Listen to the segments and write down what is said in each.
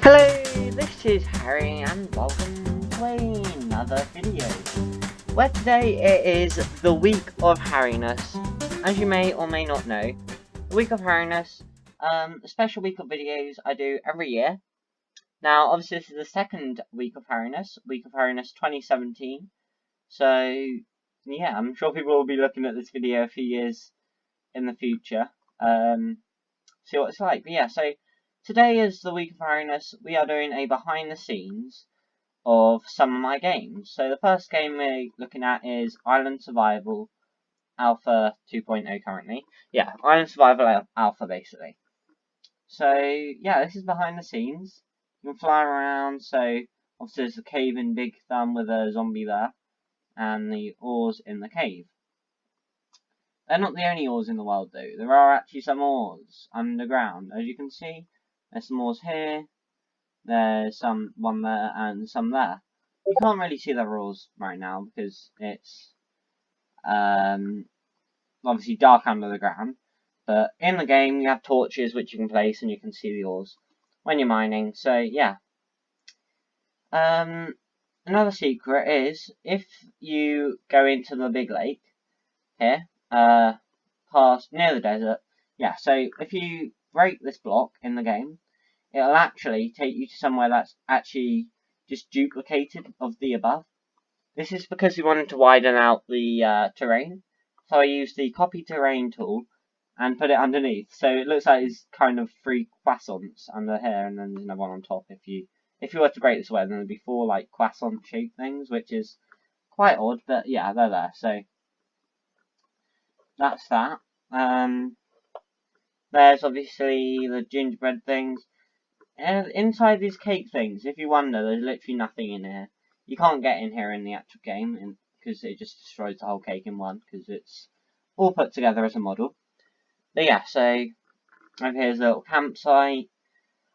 Hello, this is Harry and welcome to another video, where today it is the week of Harryness. As you may or may not know, the week of Harryness, a special week of videos I do every year. Now obviously this is the second week of Harryness 2017, so yeah, I'm sure people will be looking at this video a few years in the future, see what it's like. But yeah, so today is the week of Harryness. We are doing a behind the scenes of some of my games. So the first game we're looking at is Island Survival Alpha 2.0 currently. Yeah, Island Survival Alpha basically. So yeah, this is behind the scenes. You can fly around, so obviously there's a cave in Big Thumb with a zombie there, and the ores in the cave. They're not the only ores in the world though. There are actually some ores underground. As you can see, there's some ores here, there's one there, and some there. You can't really see the ores right now because it's obviously dark under the ground. But in the game you have torches which you can place and you can see the ores when you're mining. So yeah. Another secret is if you go into the big lake here, past near the desert. Yeah, so if you break this block in the game, it'll actually take you to somewhere that's actually just duplicated of the above. This is because we wanted to widen out the terrain, so I used the copy terrain tool and put it underneath. So it looks like it's kind of 3 croissants under here, and then there's another one on top. If you were to break this away, then there'd be 4 like croissant shaped things, which is quite odd, but yeah, they're there. So that's that. There's obviously the gingerbread things. And inside these cake things, if you wonder, there's literally nothing in here. You can't get in here in the actual game because it just destroys the whole cake in one because it's all put together as a model. But yeah, so over here's a little campsite.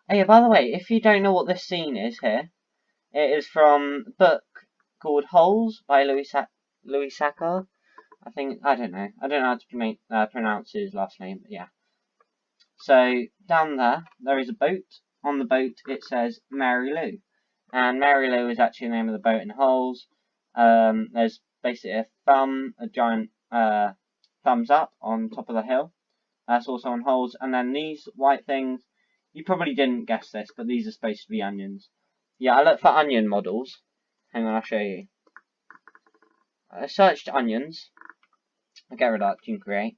Oh yeah, by the way, if you don't know what this scene is here, it is from a book called Holes by Louis Sachar. I don't know how to pronounce his last name, but yeah. So down there is a boat. On the boat it says Mary Lou, and Mary Lou is actually the name of the boat in Holes. There's basically a giant thumbs up on top of the hill. That's also on Holes, and then these white things. You probably didn't guess this, but these are supposed to be onions. Yeah, I looked for onion models. Hang on, I'll show you. I searched onions. I get rid of that, Gene Create,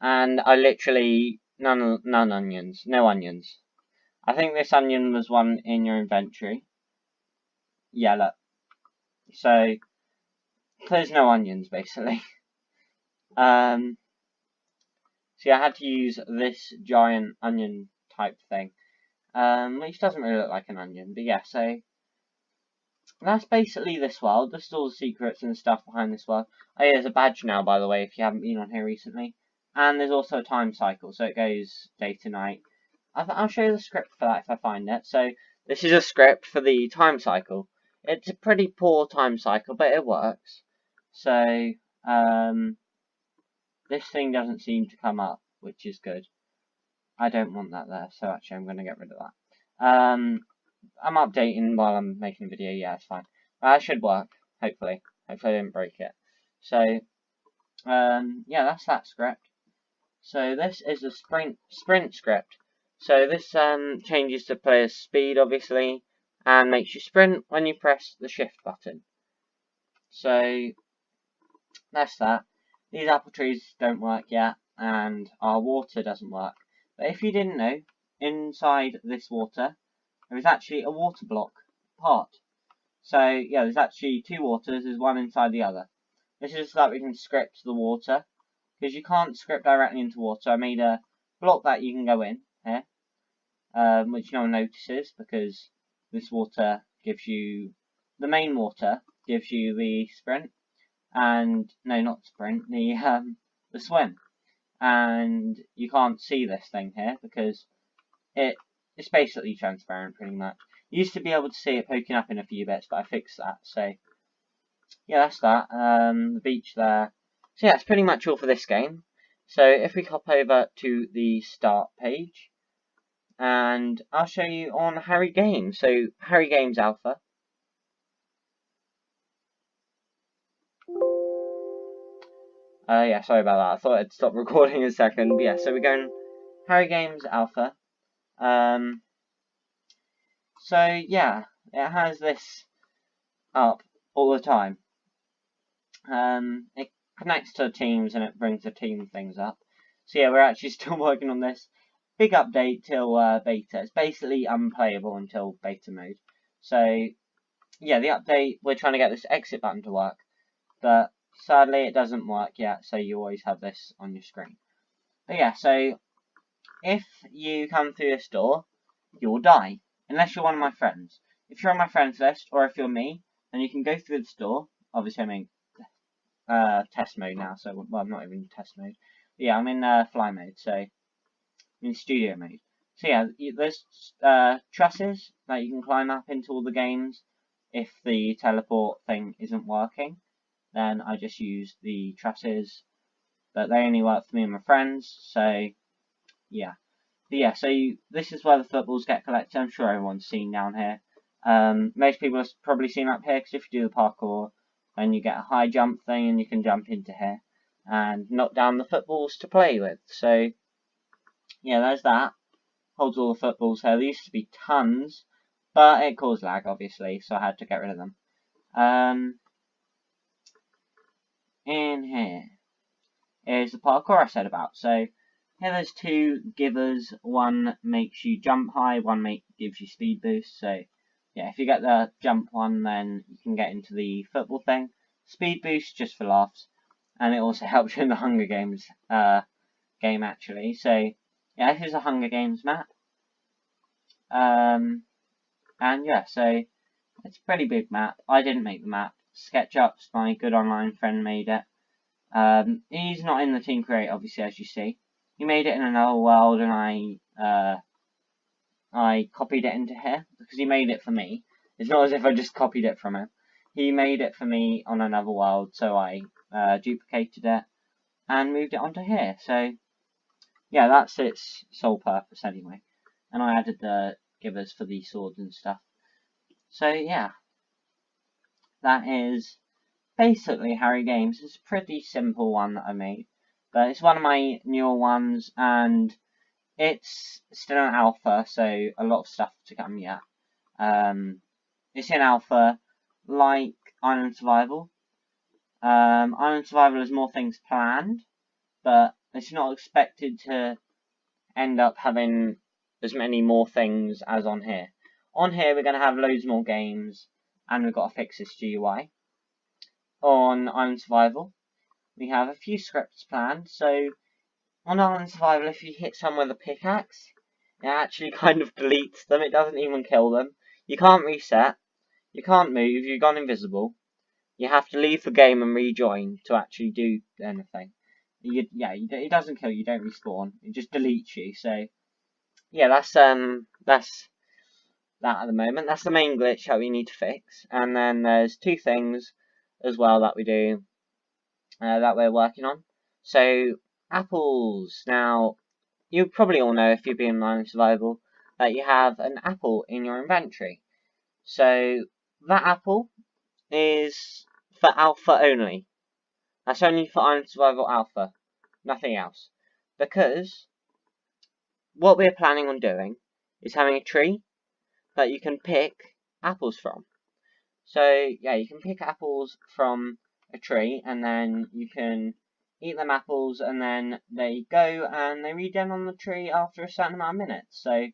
and I literally none onions, no onions. I think this onion was one in your inventory. Yeah, look. So there's no onions basically. So yeah, I had to use this giant onion type thing, which doesn't really look like an onion. But yeah, so that's basically this world. This is all the secrets and stuff behind this world. Oh yeah, there's a badge now, by the way, if you haven't been on here recently. And there's also a time cycle, so it goes day to night. I'll show you the script for that if I find it. So this is a script for the time cycle. It's a pretty poor time cycle, but it works. So this thing doesn't seem to come up, which is good. I don't want that there, so actually I'm going to get rid of that. I'm updating while I'm making a video. Yeah, it's fine. That should work. Hopefully I didn't break it. So yeah, that's that script. So this is a sprint script. So this changes the player's speed, obviously, and makes you sprint when you press the shift button. So that's that. These apple trees don't work yet, and our water doesn't work. But if you didn't know, inside this water, there is actually a water block part. So yeah, there's actually 2 waters, there's one inside the other. This is so that we can script the water, because you can't script directly into water. I made a block that you can go in here, which no one notices because this water gives you, the main water gives you the sprint, and no, not sprint, the swim. And you can't see this thing here because it's basically transparent pretty much. You used to be able to see it poking up in a few bits, but I fixed that. So yeah, that's that. The beach there. So yeah, that's pretty much all for this game. So if we hop over to the start page, and I'll show you on HarryGames. So HarryGames Alpha. Yeah, sorry about that. I thought I'd stop recording a second. But yeah, so we're going HarryGames Alpha. So yeah, it has this up all the time. It connects to teams and it brings the team things up. So yeah, we're actually still working on this. Big update till beta. It's basically unplayable until beta mode. So yeah, the update, we're trying to get this exit button to work, but sadly it doesn't work yet, so you always have this on your screen. But yeah, so if you come through this door, you'll die, unless you're one of my friends. If you're on my friends list, or if you're me, then you can go through this door. Obviously I'm in test mode now, so, well, I'm not even in test mode. But yeah, I'm in fly mode, so I'm in studio mode. So yeah, there's trusses that you can climb up into all the games. If the teleport thing isn't working, then I just use the trusses, but they only work for me and my friends, so yeah. But yeah, so this is where the footballs get collected. I'm sure everyone's seen down here. Most people have probably seen up here, because if you do the parkour, then you get a high jump thing, and you can jump into here and knock down the footballs to play with. So yeah, there's that. Holds all the footballs here. There used to be tons, but it caused lag, obviously, so I had to get rid of them. In here is the parkour I said about. So here there's two givers. One makes you jump high, one gives you speed boost. So yeah, if you get the jump one, then you can get into the football thing. Speed boost just for laughs, and it also helps you in the Hunger Games game actually. So yeah, this is a Hunger Games map. And yeah, so it's a pretty big map. I didn't make the map. SketchUp's my good online friend made it. He's not in the team create, obviously, as you see. He made it in another world, and I copied it into here because he made it for me. It's not as if I just copied it from him. He made it for me on another world, so I duplicated it and moved it onto here. So yeah, that's its sole purpose anyway. And I added the givers for the swords and stuff. So yeah, that is basically HarryGames. It's a pretty simple one that I made, but it's one of my newer ones, and it's still an alpha, so a lot of stuff to come yet. It's in alpha, like Island Survival. Island Survival has more things planned, but it's not expected to end up having as many more things as on here. On here, we're going to have loads more games, and we've got to fix this GUI. On Island Survival, we have a few scripts planned. So on Island Survival, if you hit someone with a pickaxe, it actually kind of deletes them. It doesn't even kill them. You can't reset. You can't move. You've gone invisible. You have to leave the game and rejoin to actually do anything. It doesn't kill you. You don't respawn. It just deletes you. So yeah, that's that at the moment. That's the main glitch that we need to fix. And then there's two things as well that we do that we're working on. So apples. Now, you probably all know, if you've been in Island Survival, that you have an apple in your inventory. So that apple is for alpha only. That's only for Island Survival Alpha, nothing else. Because what we're planning on doing is having a tree that you can pick apples from. So yeah, you can pick apples from a tree, and then you can eat them apples, and then they go and they regen on the tree after a certain amount of minutes. So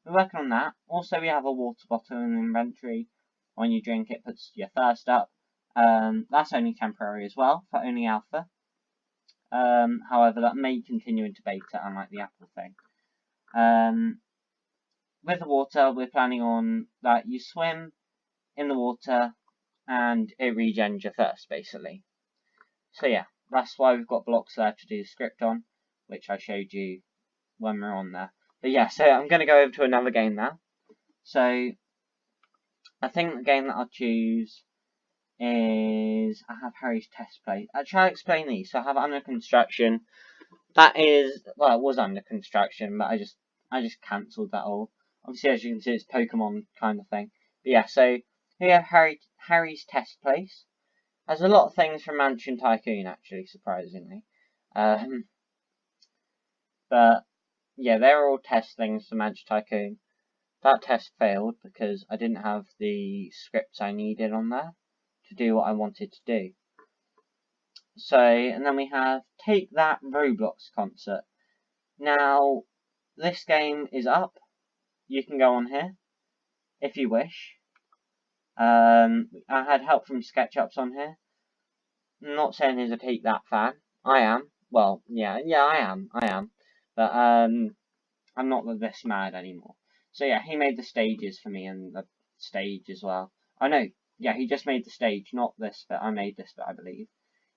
we're working on that. Also, we have a water bottle in the inventory. When you drink it, puts your thirst up. That's only temporary as well, for only alpha. However, that may continue into beta, unlike the apple thing. With the water, we're planning on that you swim in the water and it regens your thirst, basically. So yeah, that's why we've got blocks there to do the script on, which I showed you when we were on there. But yeah, so I'm going to go over to another game now. So I think the game that I'll choose is, I have Harry's test play. I'll try to explain these. So I have Under Construction. That is, well, it was under construction, but I just I just cancelled that all. Obviously, as you can see, it's Pokemon kind of thing. But yeah, so here you have Harry's Test Place. Has a lot of things from Mansion Tycoon, actually, surprisingly. But yeah, they're all test things for Mansion Tycoon. That test failed because I didn't have the scripts I needed on there to do what I wanted to do. So, and then we have Take That Roblox Concert. Now, this game is up. You can go on here if you wish. I had help from SketchUps on here. I'm not saying he's a Take That fan. I am. Well, yeah, I am. But I'm not this mad anymore. So yeah, he made the stages for me and the stage as well. I know. Yeah, he just made the stage, not this bit. I made this bit, I believe.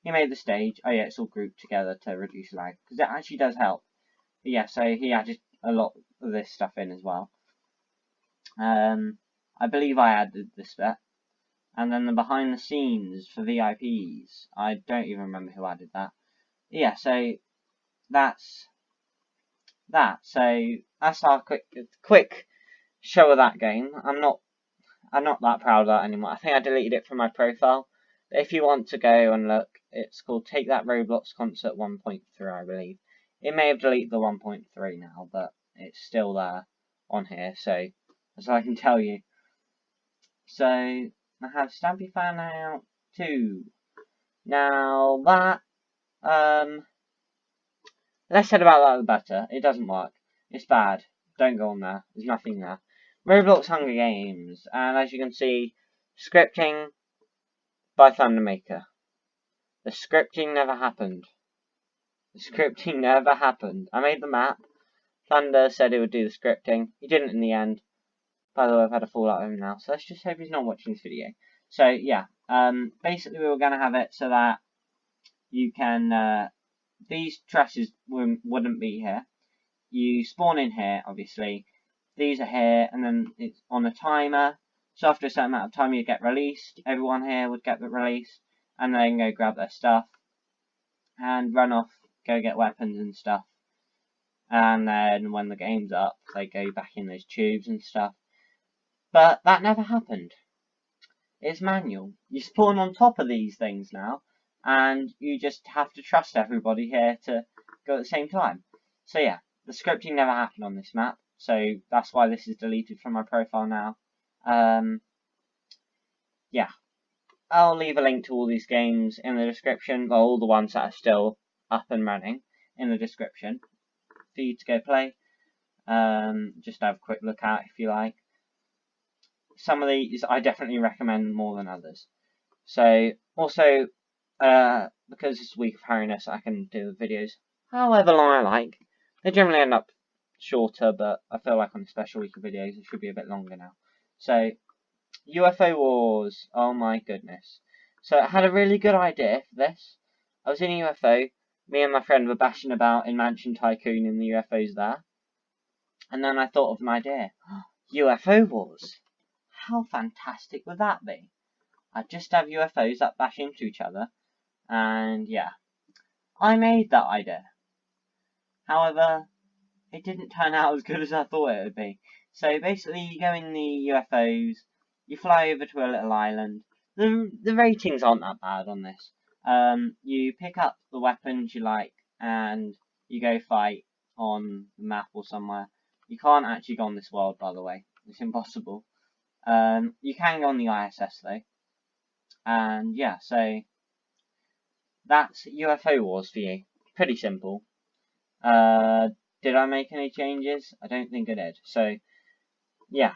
He made the stage. Oh yeah, it's all grouped together to reduce lag because it actually does help. But yeah, so he added a lot of this stuff in as well. I believe I added this bit. And then the behind the scenes for VIPs. I don't even remember who added that. Yeah, so that's that. So that's our quick show of that game. I'm not that proud of that anymore. I think I deleted it from my profile. But if you want to go and look, it's called Take That Roblox Concert 1.3, I believe. It may have deleted the 1.3 now, but it's still there on here, so that's all I can tell you. So I have Stampy Fan out 2. Now that less said about that the better. It doesn't work. It's bad. Don't go on there. There's nothing there. Roblox Hunger Games, and as you can see, scripting by Thundermaker. The scripting never happened. The scripting never happened. I made the map. Thunder said he would do the scripting. He didn't in the end. By the way, I've had a fallout with him now, so let's just hope he's not watching this video. So yeah, basically we were going to have it so that you can, these trashes wouldn't be here. You spawn in here, obviously. These are here, and then it's on a timer. So after a certain amount of time, you get released. Everyone here would get released, and then go grab their stuff and run off, go get weapons and stuff. And then when the game's up, they go back in those tubes and stuff. But that never happened. It's manual. You spawn on top of these things now, and you just have to trust everybody here to go at the same time. So yeah, the scripting never happened on this map. So that's why this is deleted from my profile now. Yeah, I'll leave a link to all these games in the description, well, all the ones that are still up and running in the description for you to go play. Just have a quick look at if you like. Some of these I definitely recommend more than others. So also, because it's a week of Harryness, I can do the videos however long I like. They generally end up shorter, but I feel like on a special week of videos it should be a bit longer now. So UFO Wars, oh my goodness. So I had a really good idea for this. I was in a UFO, me and my friend were bashing about in Mansion Tycoon in the UFOs there. And then I thought of an idea. UFO Wars. How fantastic would that be? I'd just have UFOs that bash into each other. And yeah, I made that idea. However, it didn't turn out as good as I thought it would be. So basically, you go in the UFOs, you fly over to a little island. The ratings aren't that bad on this. You pick up the weapons you like, and you go fight on the map or somewhere. You can't actually go on this world, by the way. It's impossible. You can go on the ISS though. And yeah, so that's UFO Wars for you. Pretty simple. Did I make any changes? I don't think I did. So, yeah.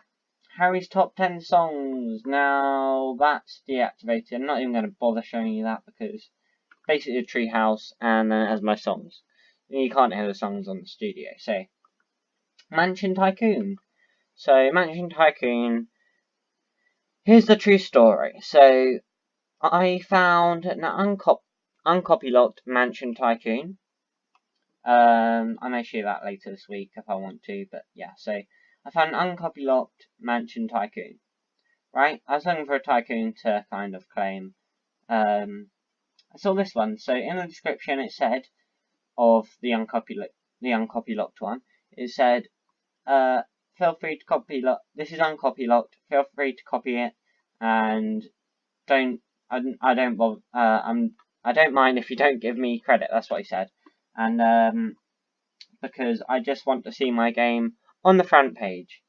Harry's top 10 songs. Now, that's deactivated. I'm not even going to bother showing you that because basically a treehouse and then it has my songs. You can't hear the songs on the studio. So, Mansion Tycoon. So, Mansion Tycoon. Here's the true story. So, I found an uncopy-locked Mansion Tycoon. I may share that later this week if I want to, but yeah, so I found an uncopy-locked Mansion Tycoon. Right? I was looking for a tycoon to kind of claim. I saw this one, so in the description it said, of the uncopy-locked one, it said, feel free to copy. This is uncopy locked. Feel free to copy it, and I don't bother. I don't mind if you don't give me credit. That's what he said, and because I just want to see my game on the front page.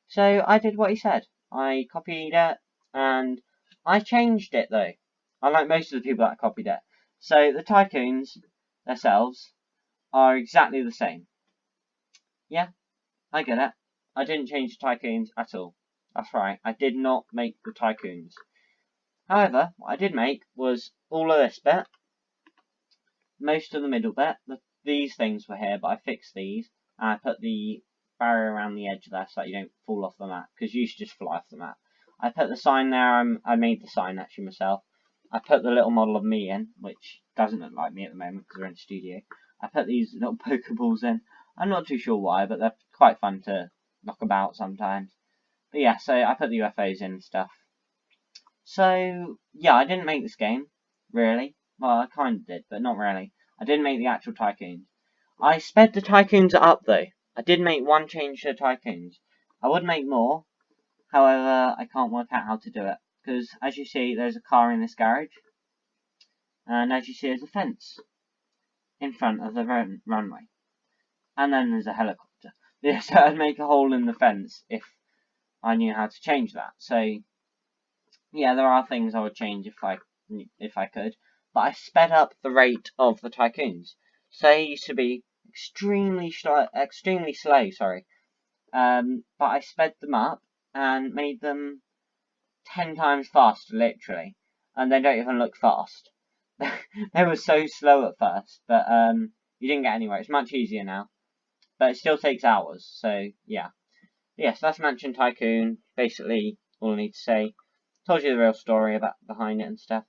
So I did what he said. I copied it, and I changed it though. Unlike most of the people that copied it. So the tycoons themselves are exactly the same. Yeah, I get it. I didn't change the tycoons at all. That's right, I did not make the tycoons. However, what I did make was all of this bit, most of the middle bit. These things were here, but I fixed these. And I put the barrier around the edge there so that you don't fall off the map, because you should just fly off the map. I put the sign there. I made the sign actually myself. I put the little model of me in, which doesn't look like me at the moment because we're in the studio. I put these little Pokeballs in. I'm not too sure why, but they're quite fun to knock about sometimes. But yeah, so I put the UFOs in and stuff. So, yeah, I didn't make this game, really. Well, I kind of did, but not really. I didn't make the actual tycoons. I sped the tycoons up, though. I did make one change to the tycoons. I would make more. However, I can't work out how to do it. Because, as you see, there's a car in this garage. And as you see, there's a fence in front of the runway. And then there's a helicopter. Yeah, so I'd make a hole in the fence if I knew how to change that. So, yeah, there are things I would change if I could. But I sped up the rate of the tycoons. So they used to be extremely slow, but I sped them up and made them 10 times faster, literally. And they don't even look fast. They were so slow at first, but you didn't get anywhere. It's much easier now. But it still takes hours, so yeah. Yes, that's Mansion Tycoon. Basically, all I need to say. Told you the real story about behind it and stuff.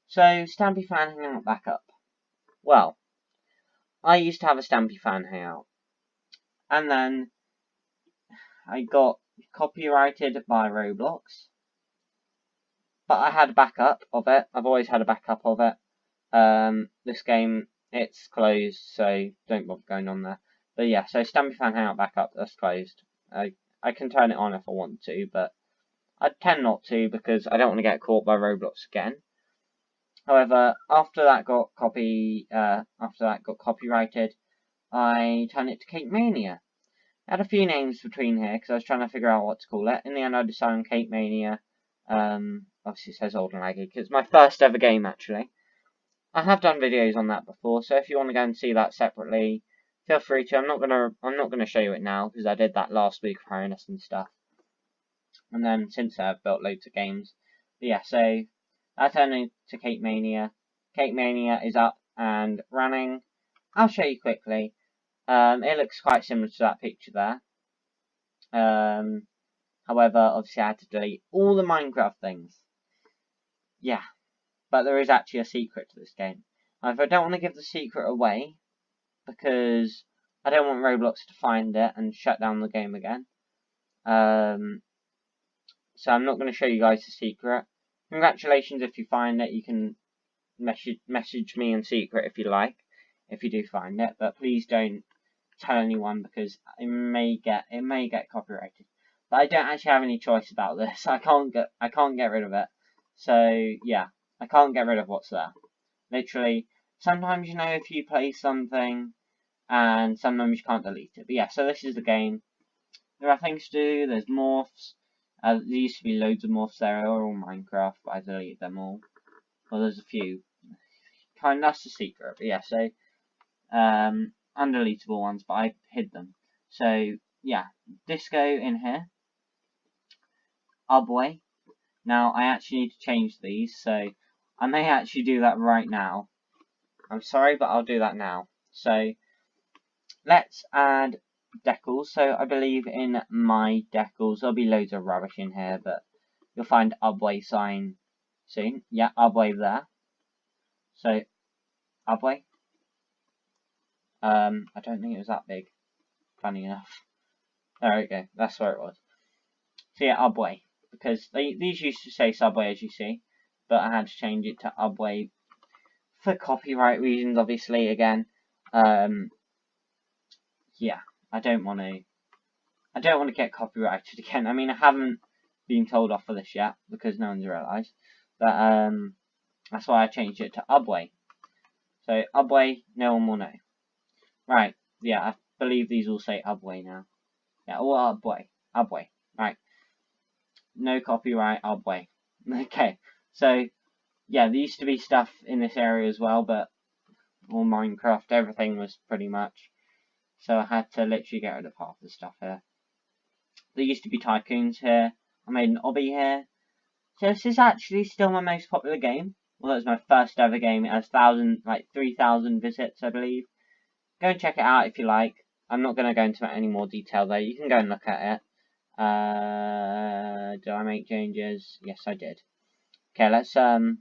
So, Stampy Fan Hangout backup. Well, I used to have a Stampy Fan Hangout. And then I got copyrighted by Roblox. But I had a backup of it. I've always had a backup of it. This game, it's closed, so don't bother going on there. But yeah, so Stampy Fan Hangout backup, that's closed. I can turn it on if I want to, but I tend not to because I don't want to get caught by Roblox again. However, after that got copyrighted, I turned it to Cake Mania. I had a few names between here because I was trying to figure out what to call it. In the end, I decided on Cake Mania. Obviously it says old and laggy because it's my first ever game actually. I have done videos on that before, so if you want to go and see that separately, feel free to. I'm not gonna show you it now because I did that last week for Harryness and stuff. And then since then I've built loads of games. But yeah, so I turned into Cake Mania. Cake Mania is up and running. I'll show you quickly. It looks quite similar to that picture there. However, obviously I had to delete all the Minecraft things. Yeah, but there is actually a secret to this game. However, I don't want to give the secret away because I don't want Roblox to find it and shut down the game again. So I'm not going to show you guys the secret. Congratulations if you find it. You can message me in secret if you like, if you do find it. But please don't tell anyone because it may get copyrighted. But I don't actually have any choice about this. I can't get rid of it. So yeah, I can't get rid of what's there. Literally, sometimes if you play something, and sometimes you can't delete it. But yeah, so this is the game. There are things to do. There's morphs. There used to be loads of morphs there. They were all Minecraft, but I deleted them all. Well, there's a few. That's the secret. But yeah, so undeletable ones, but I hid them. So yeah, Disco in here. Our boy. Now I actually need to change these, so I may actually do that right now. I'm sorry, but I'll do that now. So let's add decals. So I believe in my decals there'll be loads of rubbish in here, but you'll find Ubway sign soon. Yeah, Ubway there. So Ubway. I don't think it was that big. Funny enough. There we go. That's where it was. So yeah, Ubway. Because these used to say Subway, as you see, but I had to change it to Ubway for copyright reasons, obviously. Again, yeah, I don't want to I don't want to get copyrighted again. I mean, I haven't been told off for this yet because no one's realised. But that's why I changed it to Ubway. So Ubway, no one will know. Right, yeah, I believe these all say Ubway now. Yeah, all Ubway. Ubway. Right. No copyright, Ubway. Okay, so yeah, there used to be stuff in this area as well, but all Minecraft, everything was pretty much. So I had to literally get rid of half the stuff here. There used to be tycoons here. I made an obby here. So this is actually still my most popular game. Well, that was my first ever game. It has 3,000 visits, I believe. Go and check it out if you like. I'm not going to go into any more detail though. You can go and look at it. Did I make changes? Yes, I did. Okay, let's right,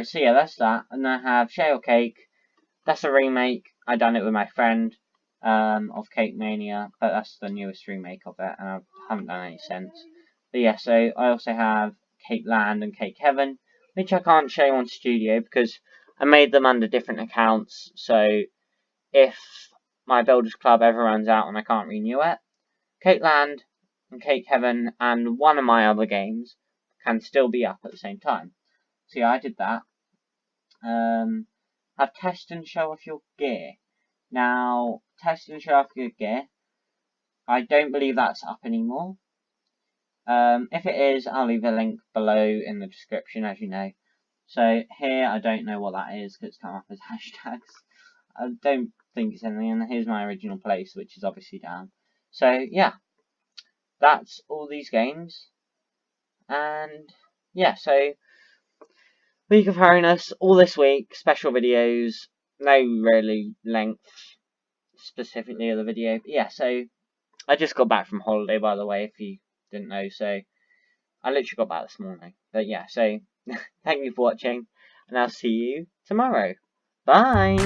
so yeah, that's that. And then I have Shale Cake. That's a remake. I done it with my friend of Cake Mania, but that's the newest remake of it, and I haven't done any since. But yeah, so I also have Cake Land and Cake Heaven, which I can't show on Studio because I made them under different accounts. So if my Builders Club ever runs out and I can't renew it, Cake Land and Cake Heaven and one of my other games can still be up at the same time. So yeah, I did that. Have test and show off your gear. Now, test and show off your gear. I don't believe that's up anymore. If it is, I'll leave a link below in the description, as you know. So here, I don't know what that is because it's come up as hashtags. I don't think it's anything. And here's my original place, which is obviously down. So yeah, that's all these games. And yeah, so week of Harryness, all this week, special videos, no really length specifically of the video. But yeah, so I just got back from holiday, by the way, if you didn't know. So I literally got back this morning. But yeah, so thank you for watching, and I'll see you tomorrow. Bye!